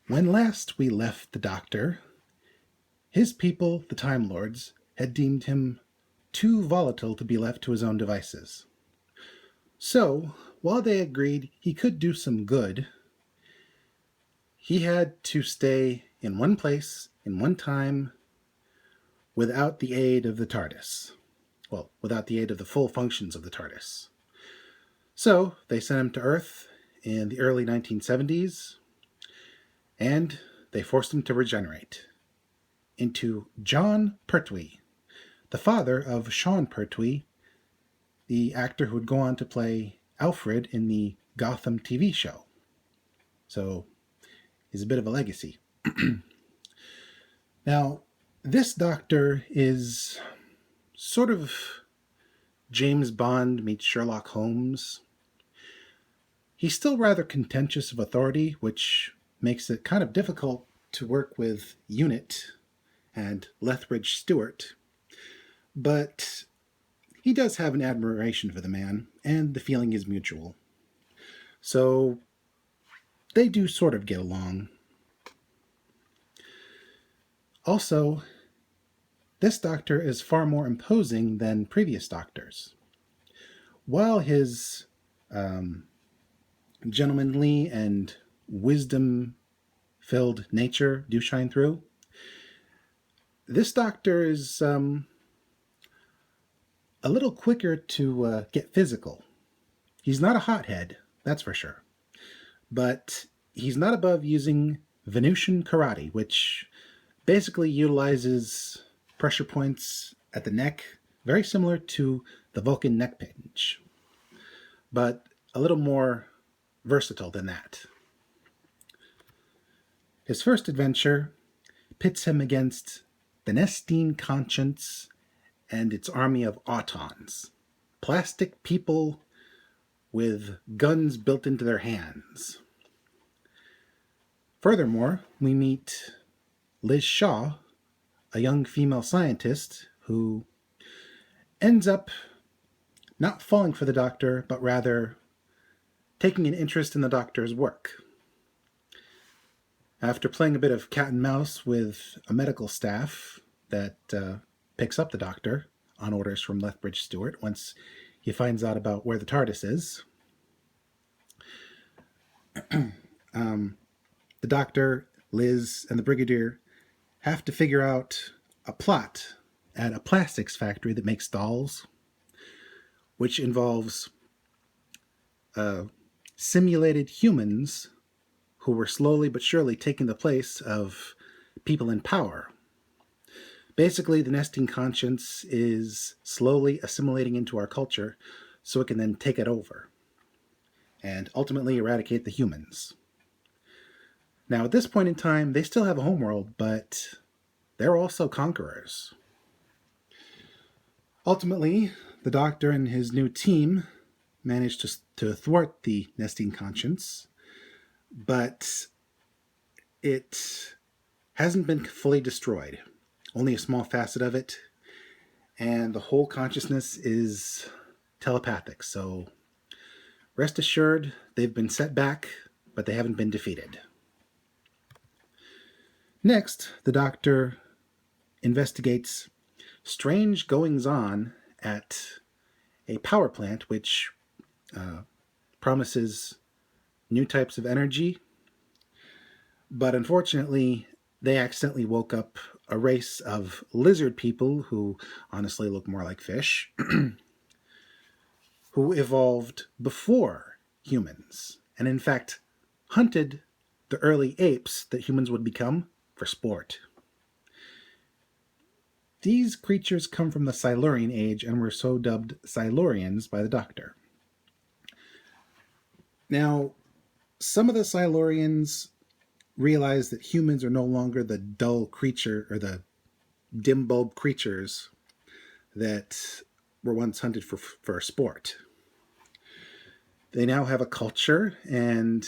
When last we left the Doctor, his people, the Time Lords, had deemed him too volatile to be left to his own devices. So, while they agreed he could do some good, he had to stay in one place, in one time, without the aid of the TARDIS. Well, without the aid of the full functions of the TARDIS. So, they sent him to Earth in the early 1970s, and they forced him to regenerate into John Pertwee, the father of Sean Pertwee, the actor who would go on to play Alfred in the Gotham TV show. So, he's a bit of a legacy. Now, this Doctor is sort of James Bond meets Sherlock Holmes. He's still rather contentious of authority, which makes it kind of difficult to work with Unit and Lethbridge Stewart. But he does have an admiration for the man, and the feeling is mutual. So they do sort of get along. Also, this Doctor is far more imposing than previous Doctors. While his gentlemanly and wisdom-filled nature do shine through, this Doctor is a little quicker to get physical. He's not a hothead, that's for sure. But he's not above using Venusian karate, which basically utilizes pressure points at the neck, very similar to the Vulcan neck pinch, but a little more versatile than that. His first adventure pits him against the Nestine Conscience and its army of Autons, plastic people with guns built into their hands. Furthermore, we meet Liz Shaw, a young female scientist who ends up not falling for the Doctor, but rather taking an interest in the Doctor's work. After playing a bit of cat and mouse with a medical staff that picks up the Doctor on orders from Lethbridge Stewart once he finds out about where the TARDIS is, the Doctor, Liz, and the Brigadier have to figure out a plot at a plastics factory that makes dolls, which involves simulated humans who were slowly but surely taking the place of people in power. Basically, the Nestine Conscience is slowly assimilating into our culture so it can then take it over and ultimately eradicate the humans. Now, at this point in time, they still have a homeworld, but they're also conquerors. Ultimately, the Doctor and his new team managed to thwart the Nestine Conscience, but it hasn't been fully destroyed. Only a small facet of it, and the whole consciousness is telepathic, so rest assured they've been set back, but they haven't been defeated. Next, the Doctor investigates strange goings-on at a power plant which promises new types of energy, but unfortunately they accidentally woke up a race of lizard people who honestly look more like fish, who evolved before humans, and in fact hunted the early apes that humans would become for sport. These creatures come from the Silurian age and were so dubbed Silurians by the Doctor. Now, some of the Silurians realize that humans are no longer the dull creature or the dim bulb creatures that were once hunted for sport. They now have a culture and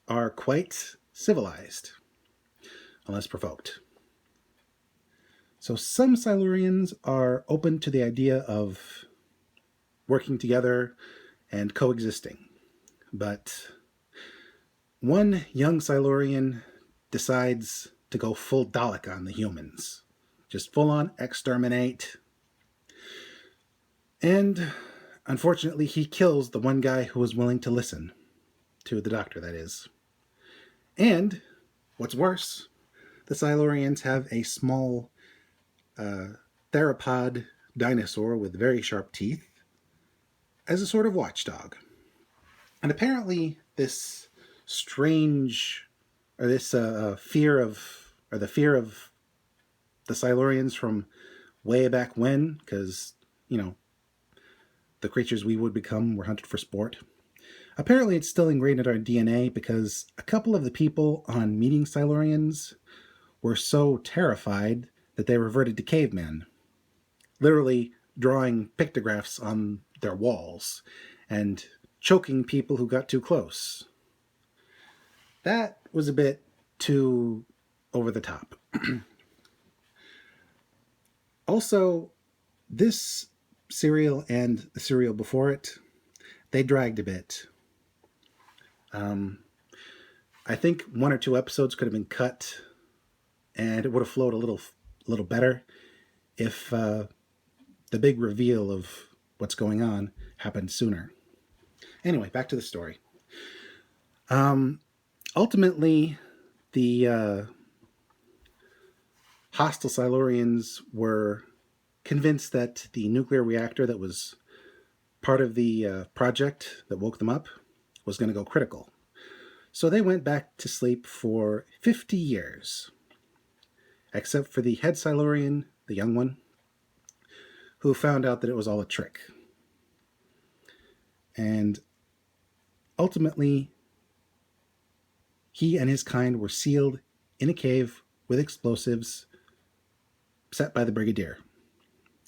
are quite civilized, unless provoked. So some Silurians are open to the idea of working together and coexisting. But one young Silurian decides to go full Dalek on the humans. Just full on exterminate. And unfortunately, he kills the one guy who was willing to listen to the doctor, that is. And what's worse, the Silurians have a small theropod dinosaur with very sharp teeth as a sort of watchdog. And apparently this strange, or this fear of the Silurians from way back when, because, the creatures we would become were hunted for sport. Apparently it's still ingrained in our DNA because a couple of the people on meeting Silurians were so terrified that they reverted to cavemen, literally drawing pictographs on their walls and choking people who got too close. That was a bit too over the top. Also, this serial and the serial before it, they dragged a bit. I think 1 or 2 episodes could have been cut, and it would have flowed a little better if the big reveal of what's going on happened sooner. Anyway, back to the story. Ultimately, the hostile Silurians were convinced that the nuclear reactor that was part of the project that woke them up was going to go critical. So they went back to sleep for 50 years, except for the head Silurian, the young one, who found out that it was all a trick. And ultimately, he and his kind were sealed in a cave with explosives set by the Brigadier.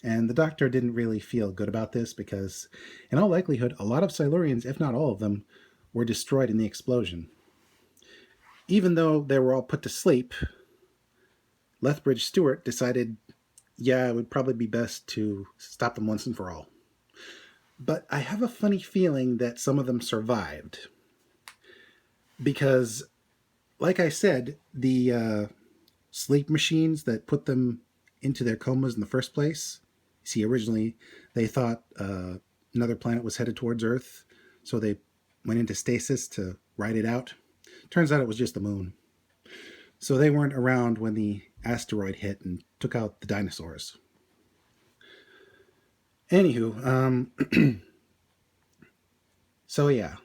And the doctor didn't really feel good about this because, in all likelihood, a lot of Silurians, if not all of them, were destroyed in the explosion. Even though they were all put to sleep, Lethbridge Stewart decided, it would probably be best to stop them once and for all. But I have a funny feeling that some of them survived. Because, like I said, the sleep machines that put them into their comas in the first place, see, originally they thought another planet was headed towards Earth, so they went into stasis to ride it out. Turns out it was just the moon. So they weren't around when the asteroid hit and took out the dinosaurs. Anywho, so yeah,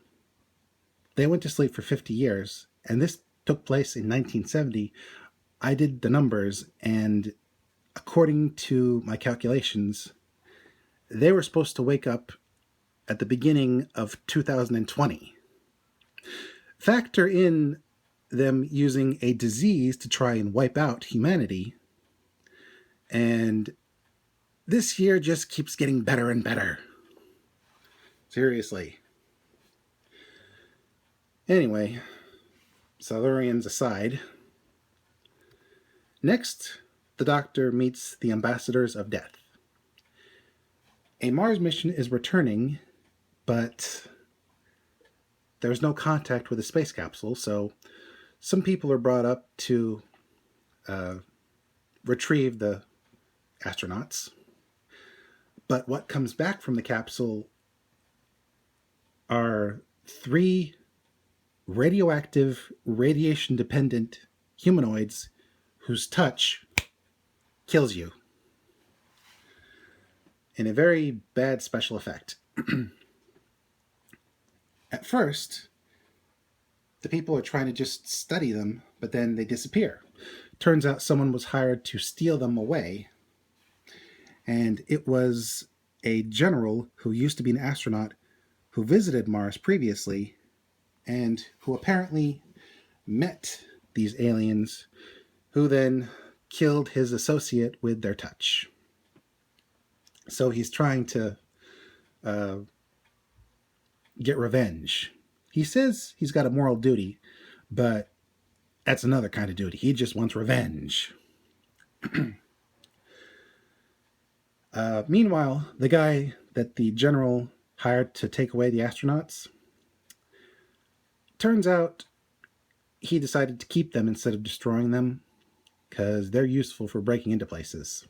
they went to sleep for 50 years, and this took place in 1970. I did the numbers, and according to my calculations, they were supposed to wake up at the beginning of 2020. Factor in them using a disease to try and wipe out humanity, and this year just keeps getting better and better. Seriously. Anyway, Silurians aside, next, the Doctor meets the Ambassadors of Death. A Mars mission is returning, but there's no contact with the space capsule, so some people are brought up to retrieve the astronauts. But what comes back from the capsule are 3 radioactive, radiation-dependent humanoids whose touch kills you in a very bad special effect. At first, the people are trying to just study them, but then they disappear. Turns out someone was hired to steal them away, and it was a general who used to be an astronaut who visited Mars previously and who apparently met these aliens, who then killed his associate with their touch. So he's trying to get revenge. He says he's got a moral duty, but that's another kind of duty. He just wants revenge. Meanwhile, the guy that the general hired to take away the astronauts, turns out he decided to keep them instead of destroying them because they're useful for breaking into places.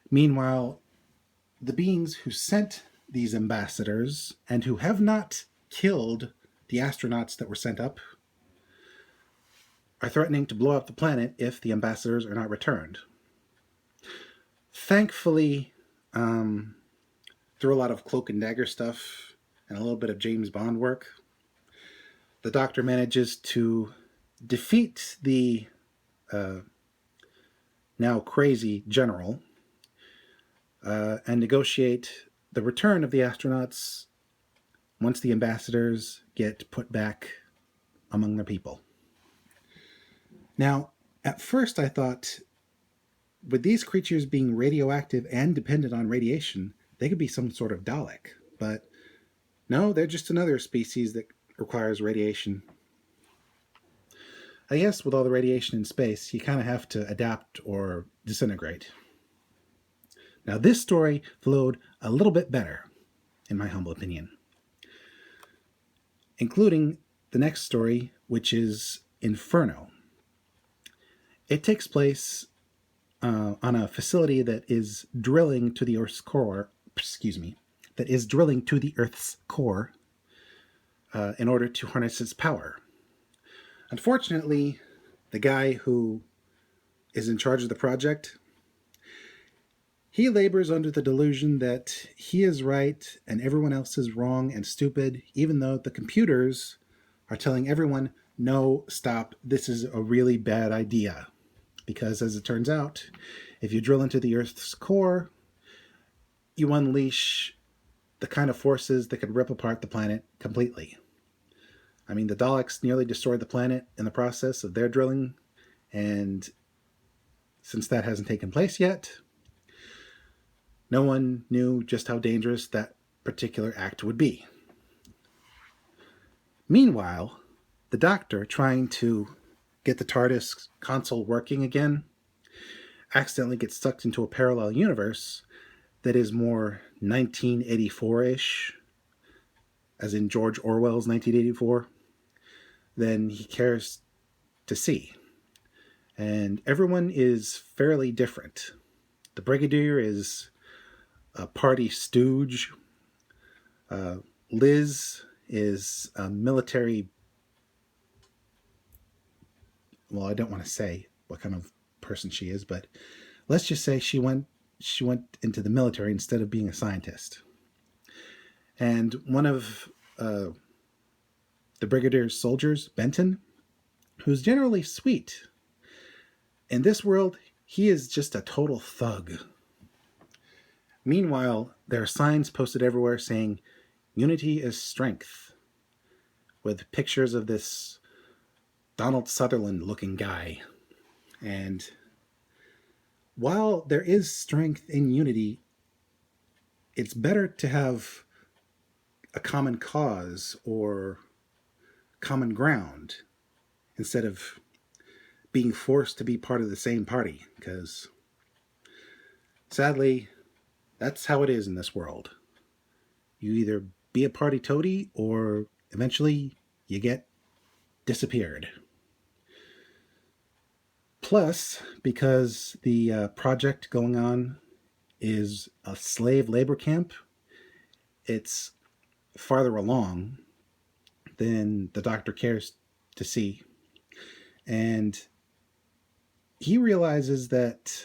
Meanwhile, the beings who sent these ambassadors and who have not killed the astronauts that were sent up are threatening to blow up the planet if the ambassadors are not returned. Thankfully, through a lot of cloak and dagger stuff and a little bit of James Bond work, the Doctor manages to defeat the now crazy general and negotiate the return of the astronauts once the ambassadors get put back among their people. Now, at first I thought, with these creatures being radioactive and dependent on radiation, they could be some sort of Dalek. But no, they're just another species that requires radiation. I guess with all the radiation in space, you kind of have to adapt or disintegrate. Now, this story flowed a little bit better, in my humble opinion, including the next story, which is Inferno. It takes place on a facility that is drilling to the Earth's core. In order to harness its power. Unfortunately, the guy who is in charge of the project, he labors under the delusion that he is right and everyone else is wrong and stupid, even though the computers are telling everyone, no, stop, this is a really bad idea. Because as it turns out, if you drill into the Earth's core, you unleash the kind of forces that could rip apart the planet completely. I mean, the Daleks nearly destroyed the planet in the process of their drilling, and since that hasn't taken place yet, no one knew just how dangerous that particular act would be. Meanwhile, the Doctor, trying to get the TARDIS console working again, accidentally gets sucked into a parallel universe that is more 1984-ish, as in George Orwell's 1984, than he cares to see. And everyone is fairly different. The Brigadier is a party stooge. Liz is a military... Well, I don't want to say what kind of person she is, but let's just say she went into the military instead of being a scientist. And one of the Brigadier's soldiers, Benton, who's generally sweet, in this world, he is just a total thug. Meanwhile, there are signs posted everywhere saying, "Unity is strength," with pictures of this Donald Sutherland-looking guy. And while there is strength in unity, it's better to have a common cause or common ground instead of being forced to be part of the same party, because sadly, that's how it is in this world. You either be a party toady or eventually you get disappeared. Plus, because the project going on is a slave labor camp, it's farther along than the Doctor cares to see. And he realizes that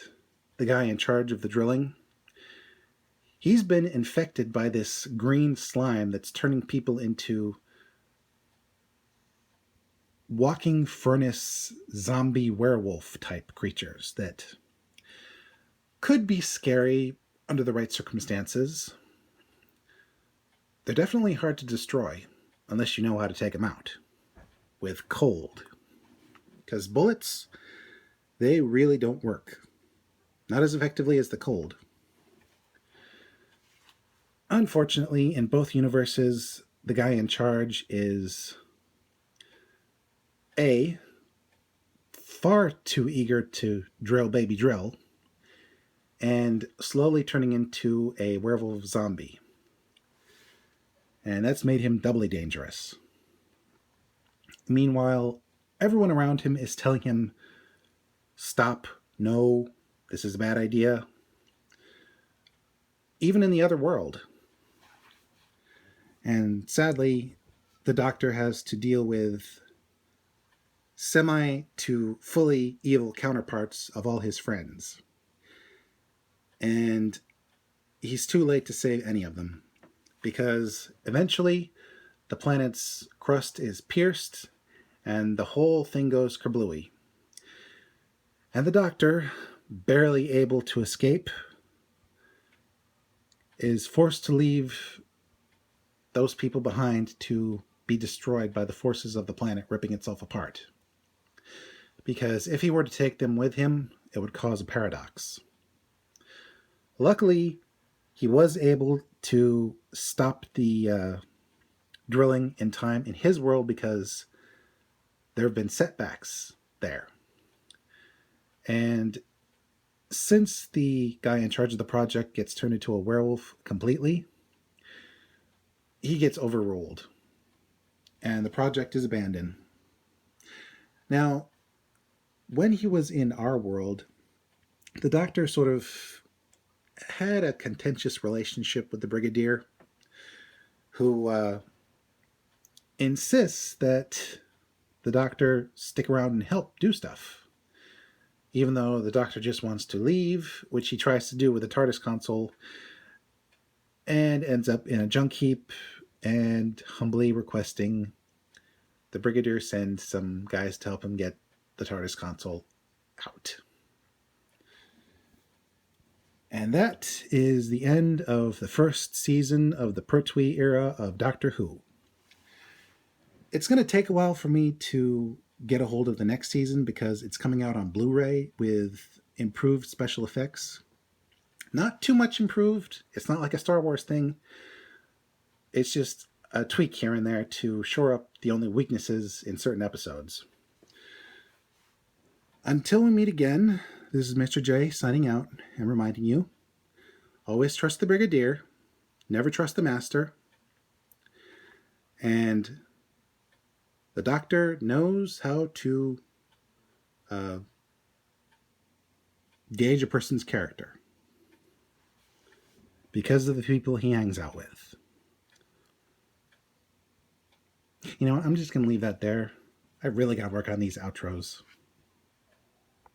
the guy in charge of the drilling, he's been infected by this green slime that's turning people into walking furnace zombie werewolf type creatures that could be scary under the right circumstances. They're definitely hard to destroy unless you know how to take them out with cold, because bullets, they really don't work. Not as effectively as the cold. Unfortunately, in both universes, the guy in charge is far too eager to drill baby drill, and slowly turning into a werewolf zombie. And that's made him doubly dangerous. Meanwhile, everyone around him is telling him, stop, no, this is a bad idea. Even in the other world. And sadly, the Doctor has to deal with semi to fully evil counterparts of all his friends. And he's too late to save any of them, because eventually the planet's crust is pierced and the whole thing goes kerblooey. And the Doctor, barely able to escape, is forced to leave those people behind to be destroyed by the forces of the planet ripping itself apart. Because if he were to take them with him, it would cause a paradox. Luckily, he was able to stop the drilling in time in his world, because there have been setbacks there. And since the guy in charge of the project gets turned into a werewolf completely, he gets overruled. And the project is abandoned. Now, when he was in our world, the Doctor sort of had a contentious relationship with the Brigadier, who insists that the Doctor stick around and help do stuff, even though the Doctor just wants to leave, which he tries to do with the TARDIS console, and ends up in a junk heap and humbly requesting the Brigadier send some guys to help him get the TARDIS console out. And that is the end of the first season of the Pertwee era of Doctor Who. It's going to take a while for me to get a hold of the next season, because it's coming out on Blu-ray with improved special effects. Not too much improved. It's not like a Star Wars thing. It's just a tweak here and there to shore up the only weaknesses in certain episodes. Until we meet again, this is Mr. J signing out and reminding you, always trust the Brigadier, never trust the Master, and the Doctor knows how to gauge a person's character because of the people he hangs out with. You know what? I'm just going to leave that there. I really got to work on these outros.